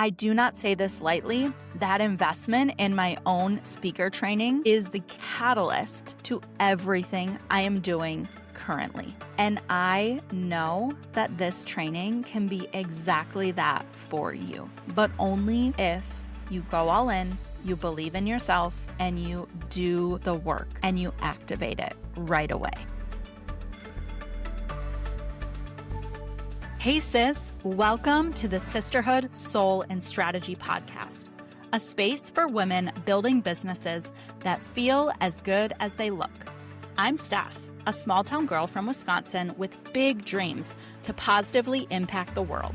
I do not say this lightly. That investment in my own speaker training is the catalyst to everything I am doing currently. And I know that this training can be exactly that for you, but only if you go all in, you believe in yourself, and you do the work and you activate it right away. Hey sis, welcome to the Sisterhood, Soul, and Strategy podcast, a space for women building businesses that feel as good as they look. I'm Steph, a small town girl from Wisconsin with big dreams to positively impact the world.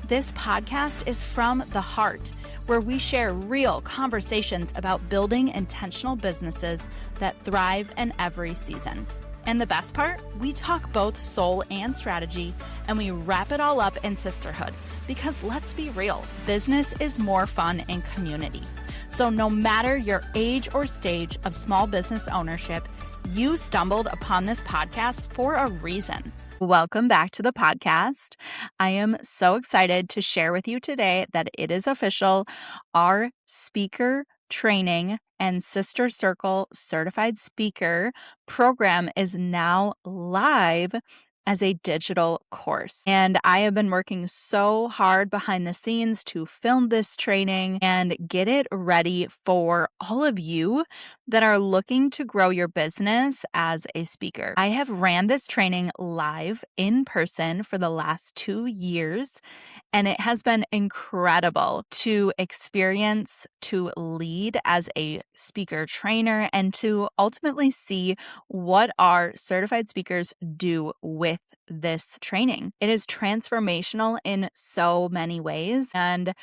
This podcast is from the heart, where we share real conversations about building intentional businesses that thrive in every season. And the best part, we talk both soul and strategy, and we wrap it all up in sisterhood. Because let's be real, business is more fun in community. So no matter your age or stage of small business ownership, you stumbled upon this podcast for a reason. Welcome back to the podcast. I am so excited to share with you today that it is official. Our speaker training and Sister Circle certified speaker program is now live as a digital course. And I have been working so hard behind the scenes to film this training and get it ready for all of you that are looking to grow your business as a speaker. I have ran this training live in person for the last 2 years, and it has been incredible to experience, to lead as a speaker trainer, and to ultimately see what our certified speakers do with this training. It is transformational in so many ways. And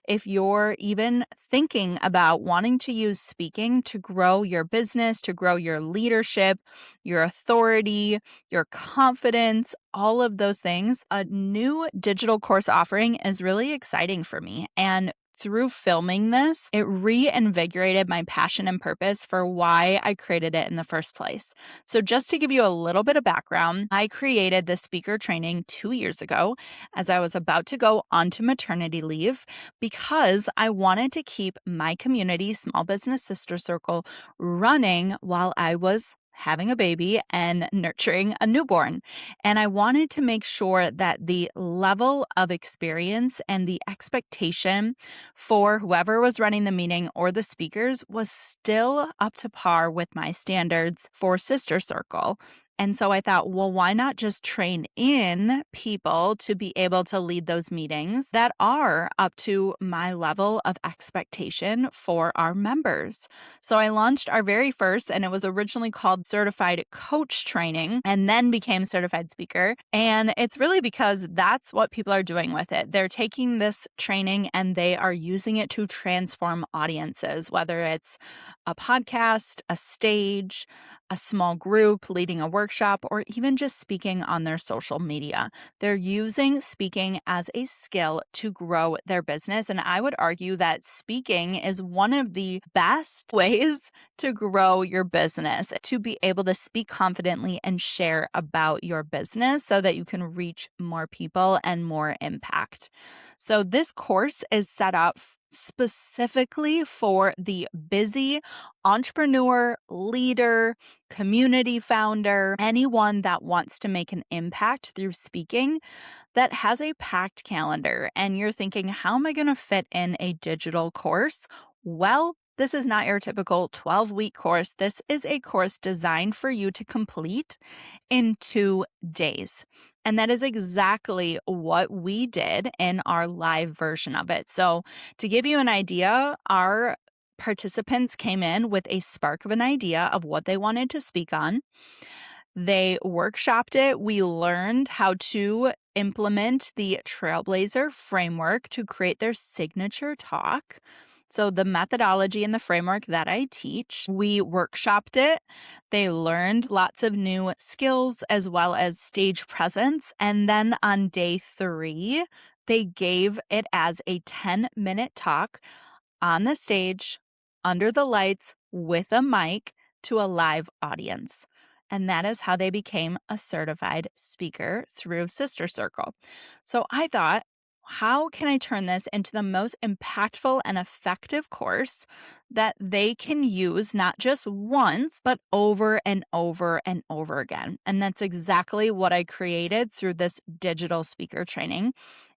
if you're even thinking about wanting to use speaking to grow your business, to grow your leadership, your authority, your confidence, all of those things, a new digital course offering is really exciting for me. And through filming this, it reinvigorated my passion and purpose for why I created it in the first place. So just to give you a little bit of background, I created this speaker training 2 years ago as I was about to go onto maternity leave because I wanted to keep my community, Small Business Sister Circle, running while I was having a baby and nurturing a newborn. And I wanted to make sure that the level of experience and the expectation for whoever was running the meeting or the speakers was still up to par with my standards for Sister Circle. And so I thought, well, why not just train in people to be able to lead those meetings that are up to my level of expectation for our members? So I launched our very first, and it was originally called Certified Coach Training and then became Certified Speaker. And it's really because that's what people are doing with it. They're taking this training and they are using it to transform audiences, whether it's a podcast, a stage, a small group, leading a workshop, or even just speaking on their social media. They're using speaking as a skill to grow their business. And I would argue that speaking is one of the best ways to grow your business, to be able to speak confidently and share about your business so that you can reach more people and more impact. So this course is set up specifically for the busy entrepreneur, leader, community founder, anyone that wants to make an impact through speaking that has a packed calendar. And you're thinking, how am I going to fit in a digital course? Well, this is not your typical 12-week course. This is a course designed for you to complete in 2 days. And that is exactly what we did in our live version of it. So to give you an idea, our participants came in with a spark of an idea of what they wanted to speak on. They workshopped it. We learned how to implement the Trailblazer Framework to create their signature talk. So the methodology and the framework that I teach, we workshopped it. They learned lots of new skills as well as stage presence. And then on day 3, they gave it as a 10-minute talk on the stage, under the lights, with a mic to a live audience. And that is how they became a certified speaker through Sister Circle. So I thought, how can I turn this into the most impactful and effective course that they can use not just once, but over and over and over again? And that's exactly what I created through this digital speaker training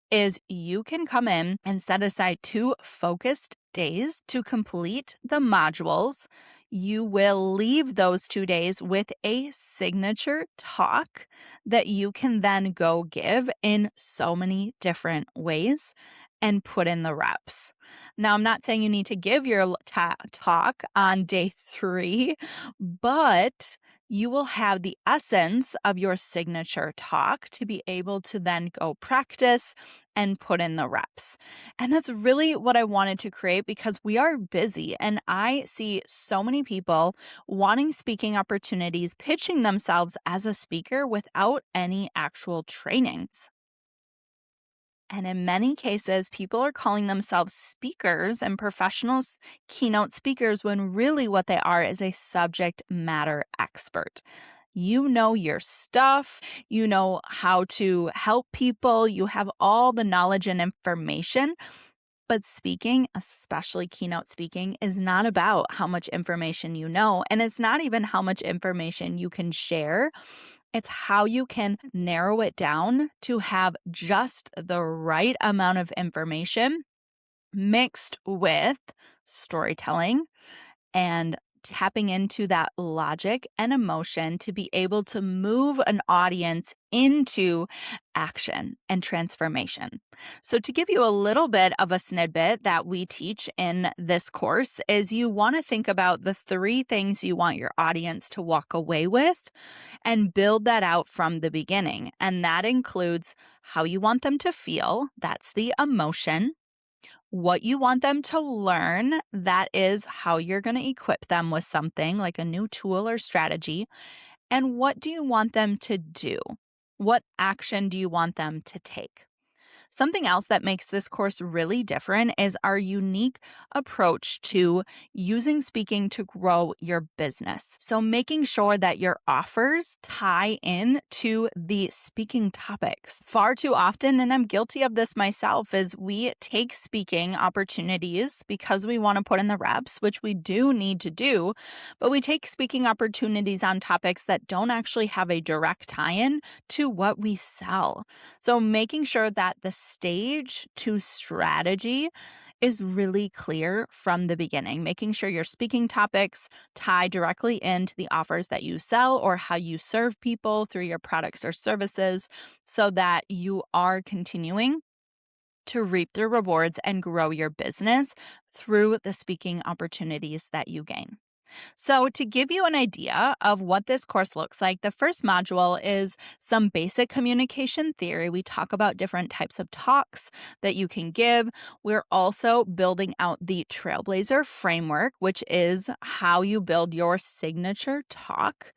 is you can come in and set aside 2 focused days to complete the modules. You will leave those 2 days with a signature talk that you can then go give in so many different ways and put in the reps. Now, I'm not saying you need to give your talk on day 3, but you will have the essence of your signature talk to be able to then go practice and put in the reps. And that's really what I wanted to create because we are busy and I see so many people wanting speaking opportunities, pitching themselves as a speaker without any actual trainings. And in many cases, people are calling themselves speakers and professionals, keynote speakers, when really what they are is a subject matter expert. You know your stuff, you know how to help people, you have all the knowledge and information. But speaking, especially keynote speaking, is not about how much information you know. And it's not even how much information you can share. It's how you can narrow it down to have just the right amount of information mixed with storytelling and tapping into that logic and emotion to be able to move an audience into action and transformation. So to give you a little bit of a snippet that we teach in this course is you want to think about the 3 things you want your audience to walk away with and build that out from the beginning. And that includes how you want them to feel, that's the emotion, what you want them to learn. That is how you're going to equip them with something like a new tool or strategy. And what do you want them to do? What action do you want them to take? Something else that makes this course really different is our unique approach to using speaking to grow your business. So making sure that your offers tie in to the speaking topics. Far too often, and I'm guilty of this myself, is we take speaking opportunities because we want to put in the reps, which we do need to do, but we take speaking opportunities on topics that don't actually have a direct tie-in to what we sell. So making sure that the stage to strategy is really clear from the beginning, making sure your speaking topics tie directly into the offers that you sell or how you serve people through your products or services so that you are continuing to reap the rewards and grow your business through the speaking opportunities that you gain. So, to give you an idea of what this course looks like, the first module is some basic communication theory. We talk about different types of talks that you can give. We're also building out the Trailblazer Framework, which is how you build your signature talk.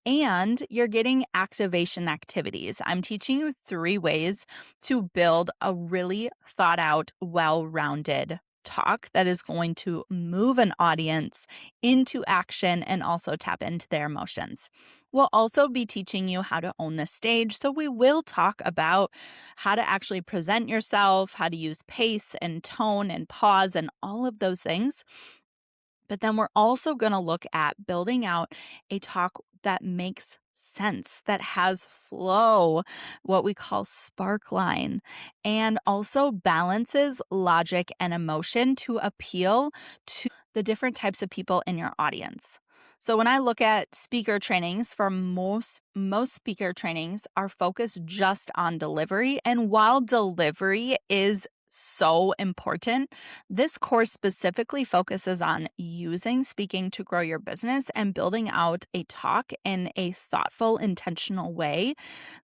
And you're getting activation activities. I'm teaching you 3 ways to build a really thought out, well rounded talk that is going to move an audience into action and also tap into their emotions. We'll also be teaching you how to own the stage. So we will talk about how to actually present yourself, how to use pace and tone and pause and all of those things. But then we're also going to look at building out a talk that makes sense, that has flow, what we call sparkline, and also balances logic and emotion to appeal to the different types of people in your audience. So when I look at speaker trainings, for most speaker trainings are focused just on delivery. And while delivery is so important, this course specifically focuses on using speaking to grow your business and building out a talk in a thoughtful, intentional way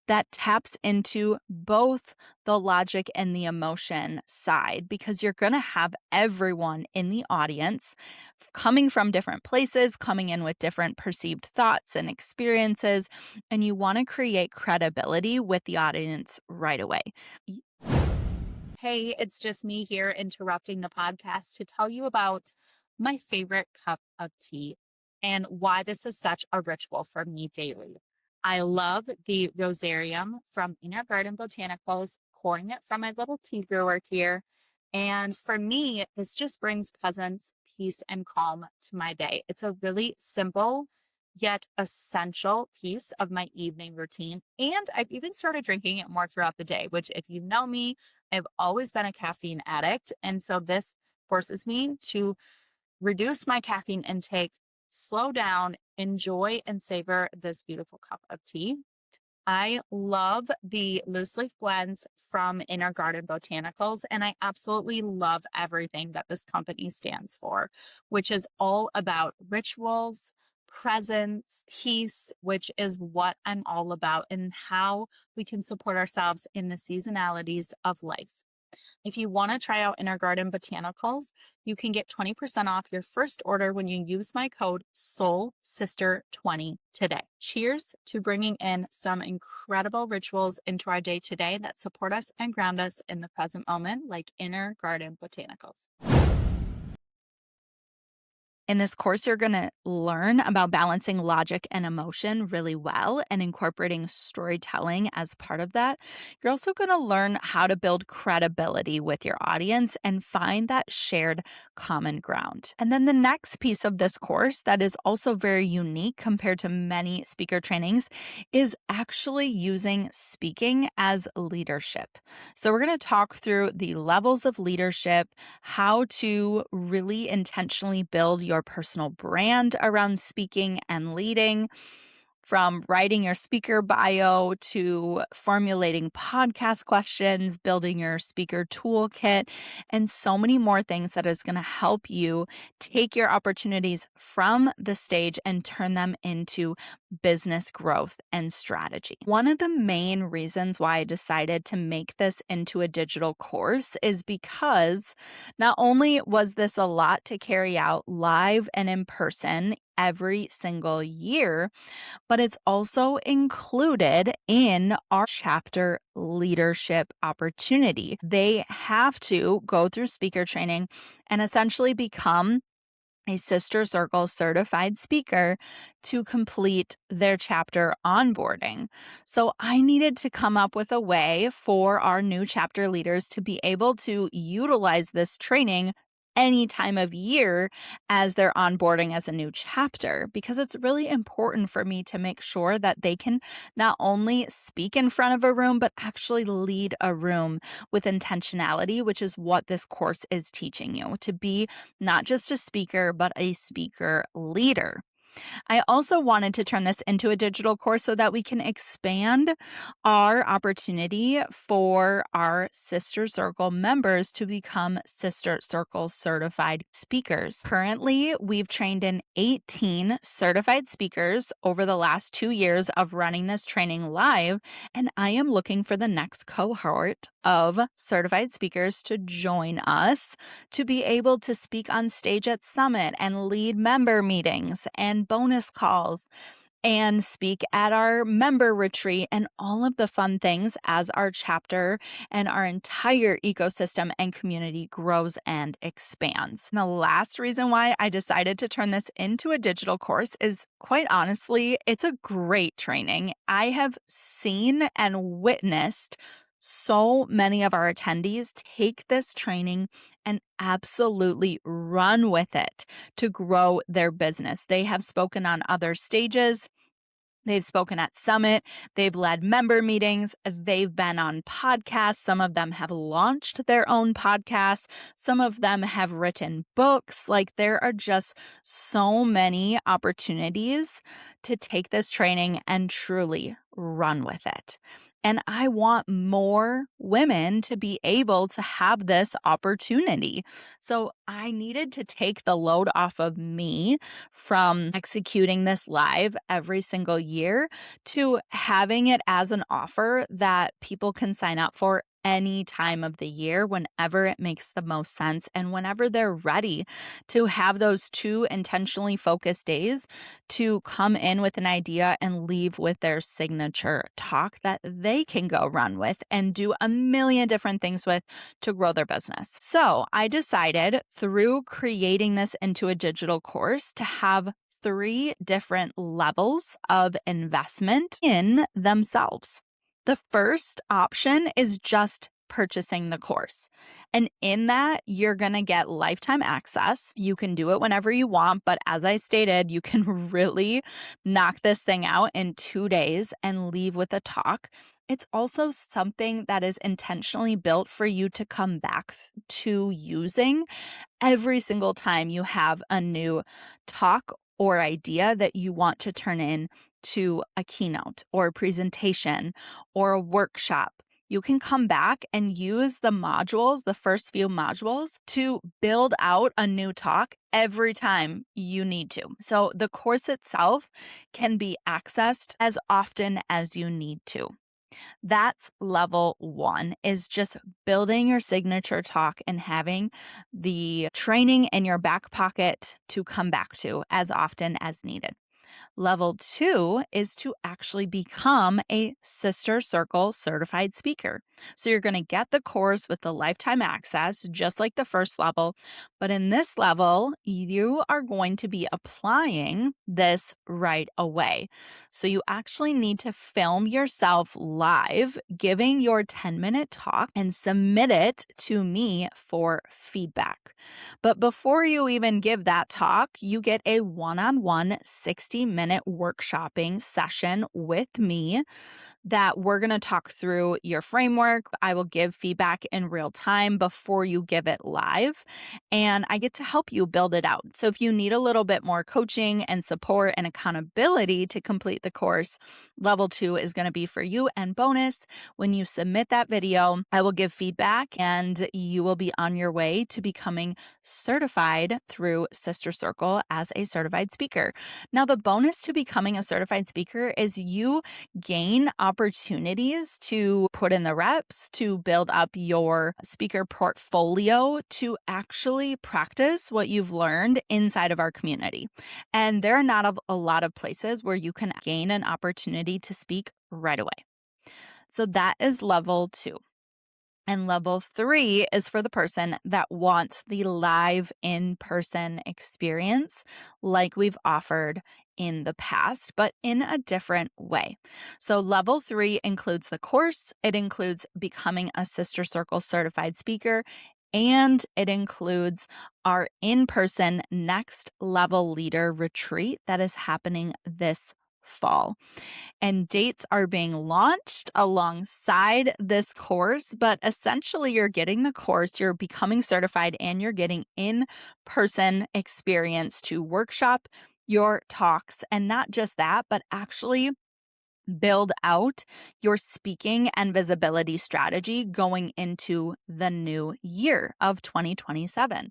that taps into both the logic and the emotion side, because you're going to have everyone in the audience coming from different places, coming in with different perceived thoughts and experiences, and you want to create credibility with the audience right away. Hey, it's just me here interrupting the podcast to tell you about my favorite cup of tea and why this is such a ritual for me daily. I love the Rosarium from Inner Garden Botanicals pouring it from my little tea brewer here. And for me, this just brings presence, peace, and calm to my day. It's a really simple yet essential piece of my evening routine. And I've even started drinking it more throughout the day, which, if you know me, I've always been a caffeine addict. And so this forces me to reduce my caffeine intake, slow down, enjoy, and savor this beautiful cup of tea. I love the loose leaf blends from Inner Garden Botanicals, and I absolutely love everything that this company stands for, which is all about rituals, presence, peace, which is what I'm all about, and how we can support ourselves in the seasonalities of life. If you want to try out Inner Garden Botanicals, you can get 20% off your first order when you use my code SOULSISTER20 today. Cheers to bringing in some incredible rituals into our day today that support us and ground us in the present moment, like Inner Garden Botanicals. In this course, you're going to learn about balancing logic and emotion really well and incorporating storytelling as part of that. You're also going to learn how to build credibility with your audience and find that shared common ground. And then the next piece of this course that is also very unique compared to many speaker trainings is actually using speaking as leadership. So we're going to talk through the levels of leadership, how to really intentionally build your personal brand around speaking and leading, from writing your speaker bio to formulating podcast questions, building your speaker toolkit, and so many more things that is going to help you take your opportunities from the stage and turn them into business growth and strategy. One of the main reasons why I decided to make this into a digital course is because not only was this a lot to carry out live and in person every single year, but it's also included in our chapter leadership opportunity. They have to go through speaker training and essentially become a Sister Circle certified speaker to complete their chapter onboarding. So I needed to come up with a way for our new chapter leaders to be able to utilize this training any time of year as they're onboarding as a new chapter, because it's really important for me to make sure that they can not only speak in front of a room, but actually lead a room with intentionality, which is what this course is teaching you, to be not just a speaker, but a speaker leader. I also wanted to turn this into a digital course so that we can expand our opportunity for our Sister Circle members to become Sister Circle certified speakers. Currently, we've trained in 18 certified speakers over the last 2 years of running this training live, and I am looking for the next cohort of certified speakers to join us to be able to speak on stage at Summit and lead member meetings and bonus calls and speak at our member retreat and all of the fun things as our chapter and our entire ecosystem and community grows and expands. And the last reason why I decided to turn this into a digital course is, quite honestly, it's a great training. I have seen and witnessed so many of our attendees take this training and absolutely run with it to grow their business. They have spoken on other stages. They've spoken at Summit. They've led member meetings. They've been on podcasts. Some of them have launched their own podcasts. Some of them have written books. Like, there are just so many opportunities to take this training and truly run with it. And I want more women to be able to have this opportunity. So I needed to take the load off of me from executing this live every single year to having it as an offer that people can sign up for any time of the year, whenever it makes the most sense and whenever they're ready to have those 2 intentionally focused days to come in with an idea and leave with their signature talk that they can go run with and do a million different things with to grow their business. So I decided, through creating this into a digital course, to have 3 different levels of investment in themselves. The first option is just purchasing the course. And in that, you're going to get lifetime access. You can do it whenever you want, but as I stated, you can really knock this thing out in 2 days and leave with a talk. It's also something that is intentionally built for you to come back to using every single time you have a new talk or idea that you want to turn in to a keynote or a presentation or a workshop. You can come back and use the modules, the first few modules, to build out a new talk every time you need to. So the course itself can be accessed as often as you need to. That's level 1, is just building your signature talk and having the training in your back pocket to come back to as often as needed. Level 2 is to actually become a Sister Circle certified speaker. So you're going to get the course with the lifetime access, just like the first level. But in this level, you are going to be applying this right away. So you actually need to film yourself live, giving your 10-minute talk and submit it to me for feedback. But before you even give that talk, you get a one-on-one 60-minute workshopping session with me that we're going to talk through your framework. I will give feedback in real time before you give it live, and I get to help you build it out. So if you need a little bit more coaching and support and accountability to complete the course, level 2 is going to be for you. And bonus, when you submit that video, I will give feedback and you will be on your way to becoming certified through Sister Circle as a certified speaker. Now, the bonus to becoming a certified speaker is you gain opportunities to put in the reps, to build up your speaker portfolio, to actually practice what you've learned inside of our community. And there are not a lot of places where you can gain an opportunity to speak right away. So that is level 2. And level 3 is for the person that wants the live in-person experience like we've offered in the past, but in a different way. So level 3 includes the course, it includes becoming a Sister Circle certified speaker, and it includes our in-person next level leader retreat that is happening this fall. And dates are being launched alongside this course, but essentially you're getting the course, you're becoming certified, and you're getting in-person experience to workshop your talks. And not just that, but actually build out your speaking and visibility strategy going into the new year of 2027.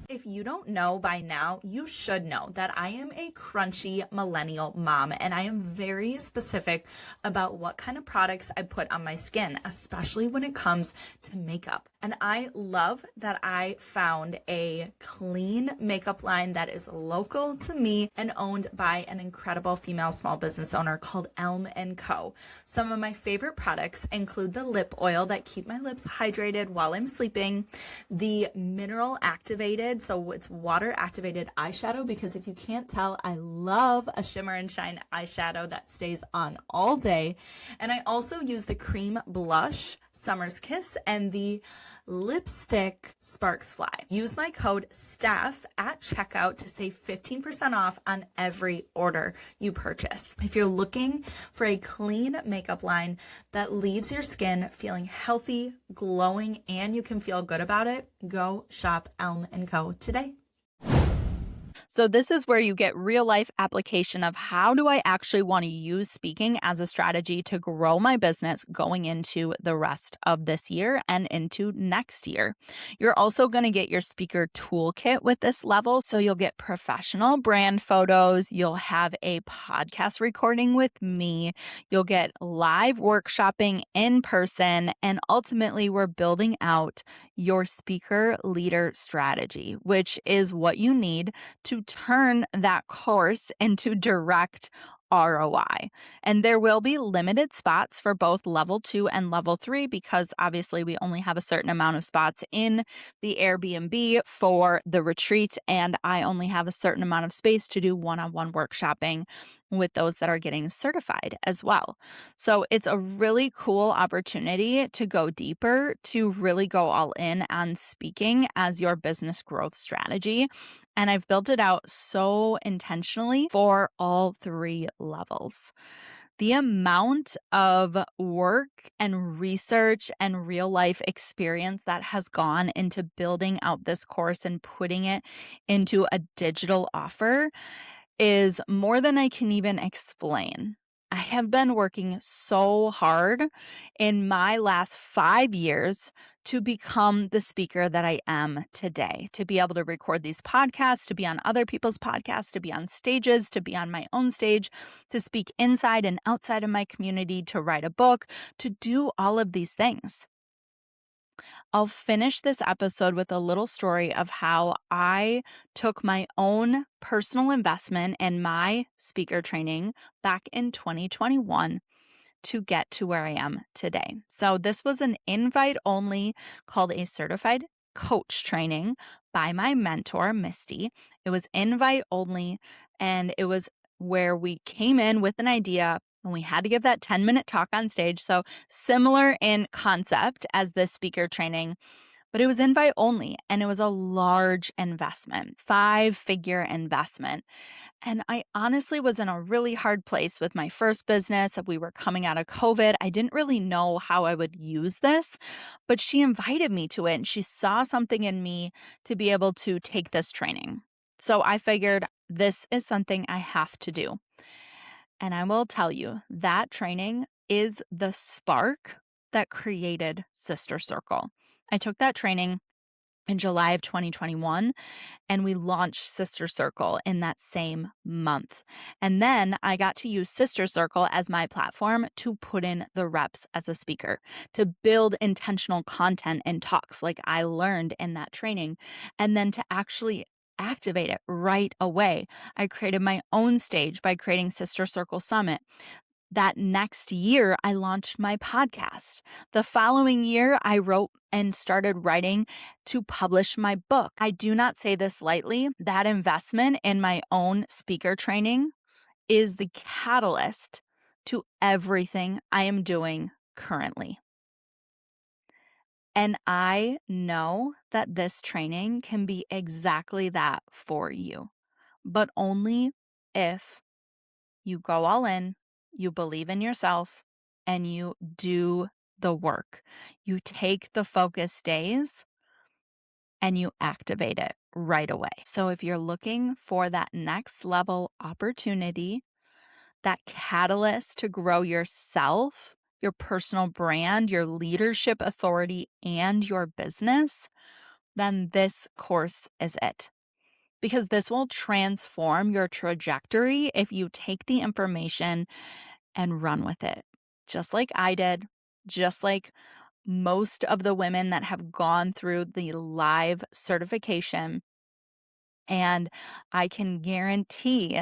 If you don't know by now, you should know that I am a crunchy millennial mom, and I am very specific about what kind of products I put on my skin, especially when it comes to makeup. And I love that I found a clean makeup line that is local to me and owned by an incredible female small business owner called Elm & Co. Some of my favorite products include the lip oil that keep my lips hydrated while I'm sleeping, the mineral activated, so it's water activated eyeshadow, because if you can't tell, I love a shimmer and shine eyeshadow that stays on all day. And I also use the cream blush Summer's Kiss and the lipstick Sparks Fly. Use my code STAFF at checkout to save 15% off on every order you purchase. If you're looking for a clean makeup line that leaves your skin feeling healthy, glowing, and you can feel good about it, go shop Elm & Co. today. So this is where you get real life application of how do I actually want to use speaking as a strategy to grow my business going into the rest of this year and into next year. You're also going to get your speaker toolkit with this level. So you'll get professional brand photos. You'll have a podcast recording with me. You'll get live workshopping in person. And ultimately, we're building out your speaker leader strategy, which is what you need to turn that course into direct ROI. And there will be limited spots for both level 2 and level 3 because obviously we only have a certain amount of spots in the Airbnb for the retreat, and I only have a certain amount of space to do one-on-one workshopping with those that are getting certified as well. So it's a really cool opportunity to go deeper, to really go all in on speaking as your business growth strategy. And I've built it out so intentionally for all three levels. The amount of work and research and real life experience that has gone into building out this course and putting it into a digital offer is more than I can even explain. I have been working so hard in my last 5 years to become the speaker that I am today, to be able to record these podcasts, to be on other people's podcasts, to be on stages, to be on my own stage, to speak inside and outside of my community, to write a book, to do all of these things. I'll finish this episode with a little story of how I took my own personal investment in my speaker training back in 2021 to get to where I am today. So this was an invite only called a certified coach training by my mentor, Misty. It was invite only, and it was where we came in with an idea and we had to give that 10-minute talk on stage. So similar in concept as this speaker training, but it was invite only, and it was a large investment, 5-figure investment. And I honestly was in a really hard place with my first business. We were coming out of COVID. I didn't really know how I would use this, but she invited me to it and she saw something in me to be able to take this training. So I figured this is something I have to do. And I will tell you that training is the spark that created Sister Circle. I took that training in July of 2021, and we launched Sister Circle in that same month. And then I got to use Sister Circle as my platform to put in the reps as a speaker, to build intentional content and talks like I learned in that training, and then to actually activate it right away. I created my own stage by creating Sister Circle Summit. That next year, I launched my podcast. The following year, I wrote and started writing to publish my book. I do not say this lightly. That investment in my own speaker training is the catalyst to everything I am doing currently. And I know that this training can be exactly that for you, but only if you go all in, you believe in yourself, and you do the work. You take the focus days and you activate it right away. So if you're looking for that next level opportunity, that catalyst to grow yourself, your personal brand, your leadership authority, and your business, then this course is it. Because this will transform your trajectory if you take the information and run with it. Just like I did, just like most of the women that have gone through the live certification. And I can guarantee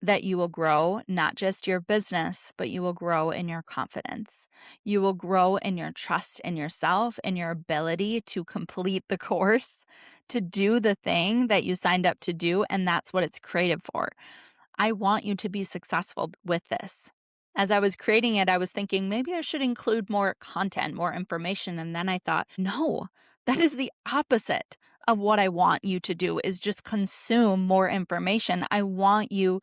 that you will grow not just your business, but you will grow in your confidence. You will grow in your trust in yourself and your ability to complete the course, to do the thing that you signed up to do. And that's what it's created for. I want you to be successful with this. As I was creating it, I was thinking maybe I should include more content, more information. And then I thought, no, that is the opposite of what I want you to do is just consume more information. I want you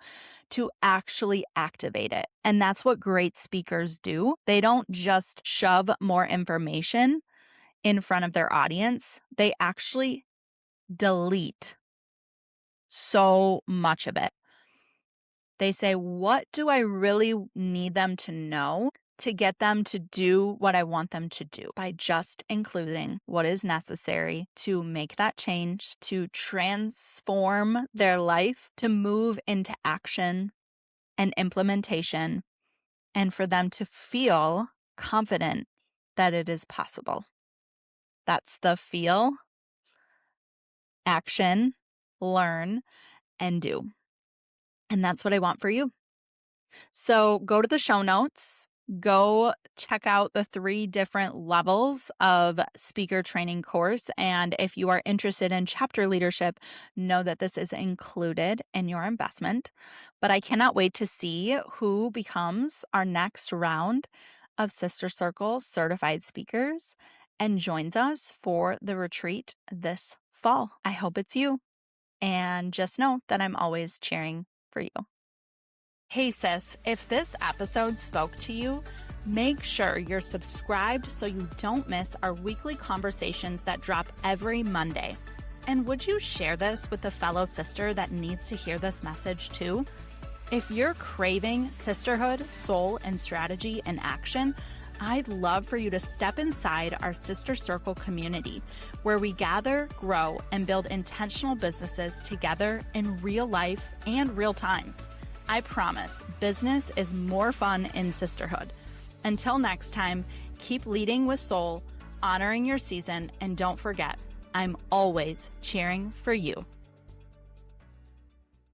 to actually activate it. And that's what great speakers do. They don't just shove more information in front of their audience. They actually delete so much of it. They say, what do I really need them to know to get them to do what I want them to do by just including what is necessary to make that change, to transform their life, to move into action and implementation, and for them to feel confident that it is possible. That's the feel, action, learn, and do. And that's what I want for you. So go to the show notes go check out the 3 different levels of speaker training course. And if you are interested in chapter leadership, know that this is included in your investment. But I cannot wait to see who becomes our next round of Sister Circle certified speakers and joins us for the retreat this fall. I hope it's you. And just know that I'm always cheering for you. Hey sis, if this episode spoke to you, make sure you're subscribed so you don't miss our weekly conversations that drop every Monday. And would you share this with a fellow sister that needs to hear this message too? If you're craving sisterhood, soul, and strategy in action, I'd love for you to step inside our Sister Circle community, where we gather, grow, and build intentional businesses together in real life and real time. I promise, business is more fun in sisterhood. Until next time, keep leading with soul, honoring your season, and don't forget, I'm always cheering for you.